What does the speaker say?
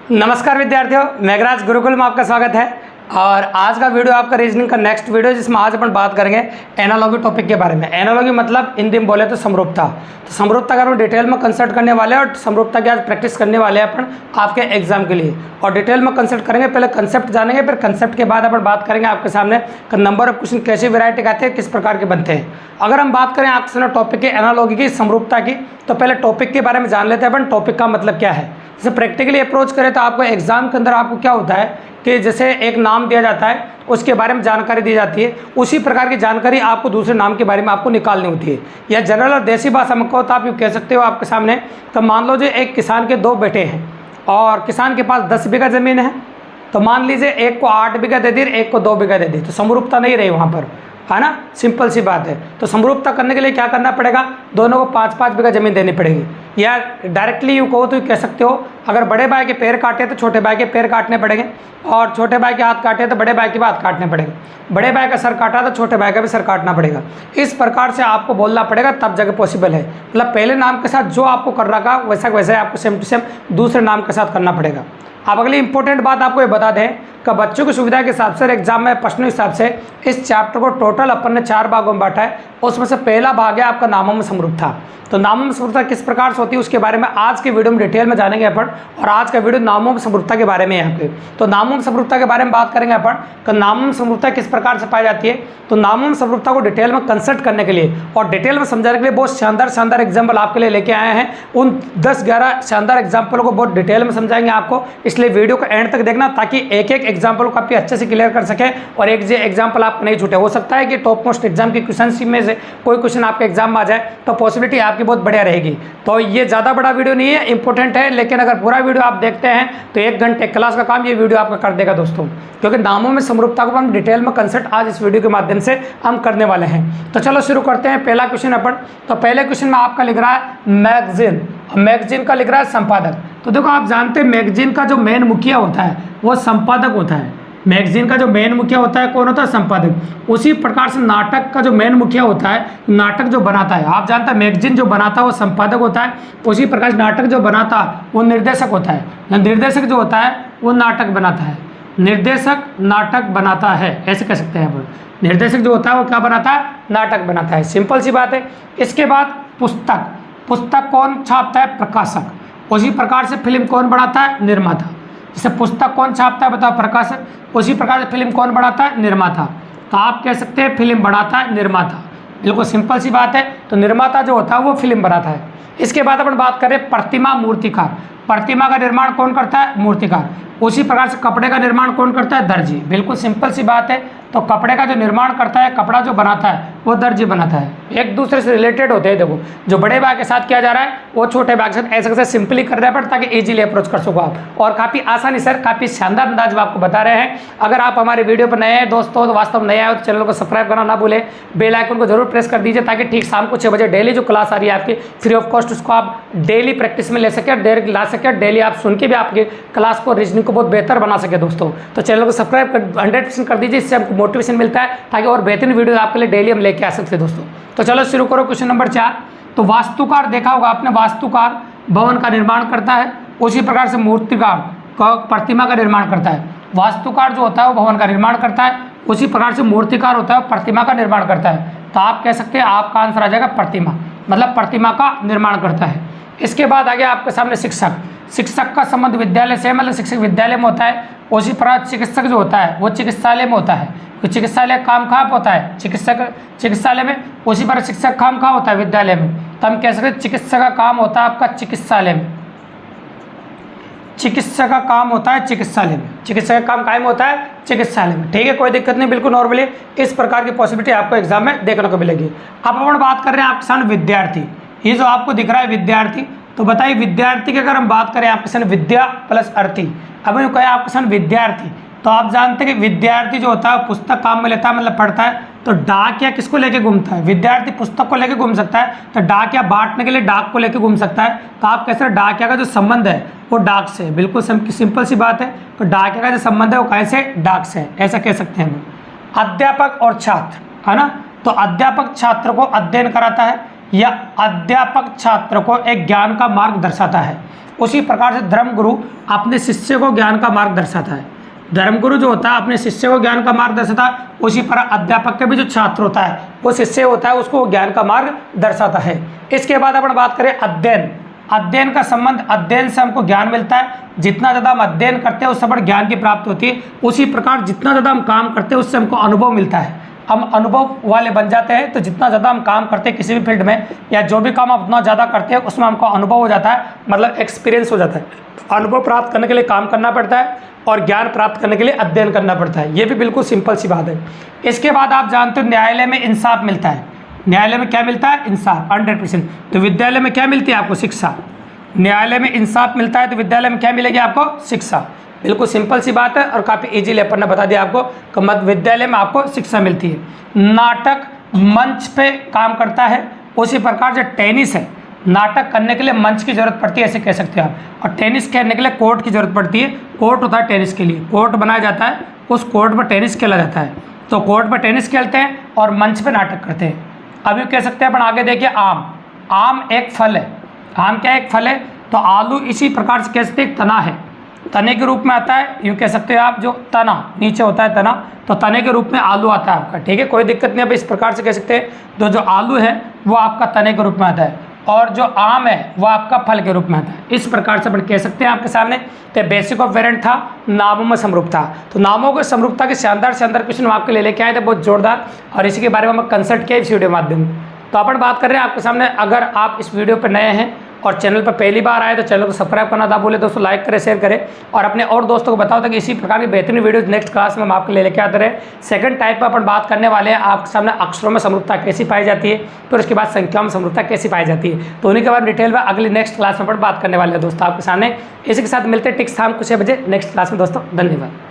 नमस्कार विद्यार्थियों, मेघराज गुरुकुल में आपका स्वागत है। और आज का वीडियो आपका रीजनिंग का नेक्स्ट वीडियो, जिसमें आज अपन बात करेंगे एनालॉजी टॉपिक के बारे में। एनालॉजी मतलब हिंदी में बोले तो समरूपता। तो समरूपता का हम डिटेल में कंसल्ट करने वाले हैं और समरूपता की आज प्रैक्टिस करने वाले हैं अपन आपके एग्जाम के लिए। और डिटेल में कंसल्ट करेंगे, पहले कंसेप्ट जानेंगे, फिर कंसेप्ट के बाद अपन बात करेंगे आपके सामने नंबर ऑफ क्वेश्चन कैसी वैरायटी के आते हैं, किस प्रकार के बनते हैं। अगर हम बात करें आपके सामने टॉपिक की एनालॉजी की, समरूपता की, तो पहले टॉपिक के बारे में जान लेते हैं अपन टॉपिक का मतलब क्या है। जैसे प्रैक्टिकली अप्रोच करें तो आपको एग्जाम के अंदर आपको क्या होता है कि जैसे एक नाम दिया जाता है, उसके बारे में जानकारी दी जाती है, उसी प्रकार की जानकारी आपको दूसरे नाम के बारे में आपको निकालनी होती है। या जनरल और देसी भाषा में कहो तो आप यूँ कह सकते हो आपके सामने, तो मान लो जो एक किसान के 2 बेटे हैं और किसान के पास 10 बीघा ज़मीन है, तो मान लीजिए एक को 8 बीघा दे दी, एक को 2 बीघा दे दी, तो समरूपता नहीं रही वहाँ पर, है ना। सिंपल सी बात है। तो समरूपता करने के लिए क्या करना पड़ेगा, दोनों को 5-5 बीघा जमीन देनी पड़ेगी। या डायरेक्टली यूँ कहो तो कह सकते हो, अगर बड़े भाई के पैर काटे तो छोटे भाई के पैर काटने पड़ेंगे, और छोटे भाई के हाथ काटे तो बड़े भाई के हाथ काटने पड़ेंगे, बड़े भाई का सर काटा तो छोटे भाई का भी सर काटना पड़ेगा। इस प्रकार से आपको बोलना पड़ेगा, तब जगह पॉसिबल है। मतलब पहले नाम के साथ जो आपको कर रखा वैसा वैसा आपको सेम टू सेम दूसरे नाम के साथ करना पड़ेगा। अब अगली इंपॉर्टेंट बात आपको ये बता दें कि बच्चों की सुविधा के हिसाब से एग्जाम में प्रश्न के हिसाब से इस चैप्टर को टोटल अपन ने 4 भागों में बांटा है। उसमें से पहला भाग है आपका नामों में समरूपता। तो नामों में समरूपता किस प्रकार से होती है उसके बारे में आज के वीडियो में डिटेल में जानेंगे अपन। और आज का वीडियो नामों में समरूपता के बारे में है आपके। तो नामों में समरूपता के बारे में बात करेंगे अपन कि नामों में समरूपता किस प्रकार से पाई जाती है। तो नामों में समरूपता को डिटेल में कंसल्ट करने के लिए और डिटेल में समझाने के लिए बहुत शानदार एग्जाम्पल आपके लिए लेके आए हैं। उन 10-11 शानदार एग्जाम्पलों को बहुत डिटेल में समझाएंगे आपको, इसलिए वीडियो को एंड तक देखना, ताकि एक एक एग्जाम्पल को आपके अच्छे से क्लियर कर सके और एक एग्जाम्पल आपको नहीं छूटे। हो सकता है कि टॉप मोस्ट एग्जाम की क्वेश्चन में से कोई क्वेश्चन आपके एग्जाम में आ जाए, तो पॉसिबिलिटी आपकी बहुत बढ़िया रहेगी। तो ये ज़्यादा बड़ा वीडियो नहीं है, इंपॉर्टेंट है, लेकिन अगर पूरा वीडियो आप देखते हैं तो 1 घंटे क्लास का काम ये वीडियो आपका कर देगा दोस्तों। क्योंकि नामों में समरूपता को हम डिटेल में कंसल्ट आज इस वीडियो के माध्यम से हम करने वाले हैं। तो चलो शुरू करते हैं। पहला क्वेश्चन अपन, तो पहले क्वेश्चन में आपका लिख रहा है मैगजीन, मैगजीन का लिख रहा है संपादक। तो देखो आप जानते हैं मैगजीन का जो मेन मुखिया होता है वो संपादक होता है। मैगजीन का जो मेन मुखिया होता है कौन होता है, संपादक। उसी प्रकार से नाटक का जो मेन मुखिया होता है, नाटक जो बनाता है, आप जानते हैं मैगजीन जो बनाता है वो संपादक होता है। उसी प्रकार से नाटक जो बनाता है वो निर्देशक होता है। निर्देशक जो होता है वो नाटक बनाता है। निर्देशक नाटक बनाता है, ऐसे कह सकते हैं अपन। निर्देशक जो होता है वो क्या बनाता है, नाटक बनाता है। सिंपल सी बात है। इसके बाद पुस्तक, पुस्तक कौन छापता है, प्रकाशक। उसी प्रकार से फिल्म कौन बनाता है, निर्माता। जैसे पुस्तक कौन छापता है बताओ, प्रकाशक। उसी प्रकार से फिल्म कौन बनाता है, निर्माता। तो आप कह सकते हैं फिल्म बनाता है निर्माता। बिल्कुल सिंपल सी बात है। तो निर्माता जो होता है वो फिल्म बनाता है। इसके बाद अपन बात करें प्रतिमा, मूर्तिकार। प्रतिमा का निर्माण कौन करता है, मूर्तिकार। उसी प्रकार से कपड़े का निर्माण कौन करता है, दर्जी। बिल्कुल सिंपल सी बात है। तो कपड़े का जो निर्माण करता है, कपड़ा जो बनाता है वो दर्जी बनाता है। एक दूसरे से रिलेटेड होते हैं। देखो जो बड़े भाई के साथ किया जा रहा है वो छोटे भाई के साथ ऐसे कैसे सिंपली कर रहा है पर, ताकि इजीली अप्रोच कर सको आप। और काफ़ी आसानी सर, काफ़ी शानदार अंदाज में आपको बता रहे हैं। अगर आप हमारे वीडियो पर नए हैं दोस्तों, तो वास्तव में नए आए तो चैनल को सब्सक्राइब करना ना भूलें, बेल आइकन को जरूर प्रेस कर दीजिए, ताकि ठीक शाम को 6 बजे डेली जो क्लास आ रही है आपकी फ्री ऑफ कॉस्ट, उसको आप डेली प्रैक्टिस में ले सके, डेली ला सके, डेली आप सुन के भी आपकी क्लास को, रीजनिंग को बहुत बेहतर बना सके दोस्तों। तो चैनल को सब्सक्राइब 100% कर दीजिए, इससे हमको मोटिवेशन मिलता है, ताकि और बेहतरीन वीडियो आपके लिए डेली हम लेके आ सकते हैं दोस्तों। तो चलो शुरू करो क्वेश्चन नंबर 4। तो वास्तुकार देखा होगा आपने, वास्तुकार भवन का निर्माण करता है। उसी प्रकार से मूर्तिकार प्रतिमा का निर्माण करता है। वास्तुकार जो होता है वो भवन का निर्माण करता है। उसी प्रकार से मूर्तिकार होता है वो प्रतिमा का निर्माण करता है। तो आप कह सकते हैं आपका आंसर आ जाएगा प्रतिमा, मतलब प्रतिमा का निर्माण करता है। इसके बाद आ गया आपके सामने शिक्षक। शिक्षक का संबंध विद्यालय से, मतलब शिक्षक विद्यालय में होता है। उसी प्रकार चिकित्सक जो होता है वो चिकित्सालय में होता है। तो चिकित्सालय काम कहाँ होता है, चिकित्सालय में। उसी पर शिक्षक काम कहाँ होता है, विद्यालय में। तो हम कह सकते हैं चिकित्सक का काम होता है आपका चिकित्सालय में। चिकित्सक का काम होता है चिकित्सालय में। चिकित्सक का काम कायम होता है चिकित्सालय में। ठीक है, कोई दिक्कत नहीं, बिल्कुल नॉर्मली इस प्रकार की पॉसिबिलिटी आपको एग्जाम में देखने को मिलेगी। अब अपन बात कर रहे हैं आपके सामने विद्यार्थी। ये जो आपको दिख रहा है विद्यार्थी, तो बताइए विद्यार्थी की अगर हम बात करें आपके सामने विद्या प्लस अर्थी, अब जो कहें आपके सामने विद्यार्थी, तो आप जानते हैं कि विद्यार्थी जो होता है पुस्तक काम में लेता है, मतलब पढ़ता है। तो डाकिया किसको लेके घूमता है, विद्यार्थी पुस्तक को लेके घूम सकता है। तो डाकिया बांटने के लिए डाक को लेके घूम सकता है। तो आप कैसे, डाकिया का जो संबंध है वो डाक से, बिल्कुल सिंपल सी बात है। तो डाकिया का जो संबंध है वो कैसे, डाक से, ऐसा कह सकते हैं हम। अध्यापक और छात्र, है ना। तो अध्यापक छात्र को अध्ययन कराता है, यह अध्यापक छात्र को एक ज्ञान का मार्ग दर्शाता है। उसी प्रकार से धर्मगुरु अपने शिष्य को ज्ञान का मार्ग दर्शाता है। धर्मगुरु जो होता है अपने शिष्य को ज्ञान का मार्ग दर्शाता है, उसी पर अध्यापक के भी जो छात्र होता है वो शिष्य होता है, उसको ज्ञान का मार्ग दर्शाता है। इसके बाद अपन बात करें अध्ययन। अध्ययन का संबंध, अध्ययन से हमको ज्ञान मिलता है। जितना ज़्यादा हम अध्ययन करते हैं उससे बड़ा ज्ञान की प्राप्ति होती है। उसी प्रकार जितना ज़्यादा हम काम करते हैं उससे हमको अनुभव मिलता है, हम अनुभव वाले बन जाते हैं। तो जितना ज़्यादा हम काम करते हैं किसी भी फील्ड में या जो भी काम आप उतना ज़्यादा करते हैं उसमें हमको अनुभव हो जाता है, मतलब एक्सपीरियंस हो जाता है। अनुभव प्राप्त करने के लिए काम करना पड़ता है और ज्ञान प्राप्त करने के लिए अध्ययन करना पड़ता है। ये भी बिल्कुल सिंपल सी बात है। इसके बाद आप जानते हो न्यायालय में इंसाफ मिलता है। न्यायालय में क्या मिलता है? इंसाफ, 100%। तो विद्यालय में क्या मिलती है आपको? शिक्षा। न्यायालय में इंसाफ मिलता है तो विद्यालय में क्या मिलेगी आपको? शिक्षा। बिल्कुल सिंपल सी बात है और काफ़ी इजीली अपन ने बता दिया आपको कि मध्य विद्यालय में आपको शिक्षा मिलती है। नाटक मंच पे काम करता है। उसी प्रकार जो टेनिस है, नाटक करने के लिए मंच की जरूरत पड़ती है, ऐसे कह सकते हैं आप। और टेनिस खेलने के लिए कोर्ट की जरूरत पड़ती है। कोर्ट होता है टेनिस के लिए, कोर्ट बनाया जाता है, उस कोर्ट पर टेनिस खेला जाता है। तो कोर्ट पर टेनिस खेलते हैं और मंच पे नाटक करते हैं। अभी कह सकते हैं अपन आगे देखिए आम। आम एक फल है। आम क्या एक फल है? तो आलू इसी प्रकार से कह सकते हैं एक तना है, तने के रूप में आता है। यूँ कह सकते हो आप, जो तना नीचे होता है तना, तो तने के रूप में आलू आता है आपका। ठीक है, कोई दिक्कत नहीं है। इस प्रकार से कह सकते हैं तो जो आलू है वो आपका तने के रूप में आता है और जो आम है वो आपका फल के रूप में आता है। इस प्रकार से अपन कह सकते हैं आपके सामने। तो बेसिक ऑफ वेरिएंट था, नामों में समरूपता। तो नामों की समरूपता के शानदार क्वेश्चन आपके लिए लेके आए थे, बहुत जोरदार, और इसी के बारे में हम कंसल्ट किया इस वीडियो के माध्यम से। तो अपन बात कर रहे हैं आपके सामने, अगर आप इस वीडियो पर नए हैं और चैनल पर पहली बार आए तो चैनल को सब्सक्राइब करना ना भूलें दोस्तों, लाइक करें, शेयर करें और अपने और दोस्तों को बताओ ताकि इसी प्रकार की बेहतरीन वीडियोस नेक्स्ट क्लास में हम आपके लिए लेके आते रहे। सेकंड टाइप पर अपन बात करने वाले हैं आपके सामने अक्षरों में समरूपता कैसी पाई जाती है, फिर उसके बाद संख्याओं में समरूपता कैसी पाई जाती है। तो उन्हीं के बाद डिटेल में अगली नेक्स्ट क्लास में अपन बात करने वाले हैं दोस्तों आपके सामने। इसी के साथ मिलते हैं टिक्स शाम को 6 बजे नेक्स्ट क्लास में दोस्तों। धन्यवाद।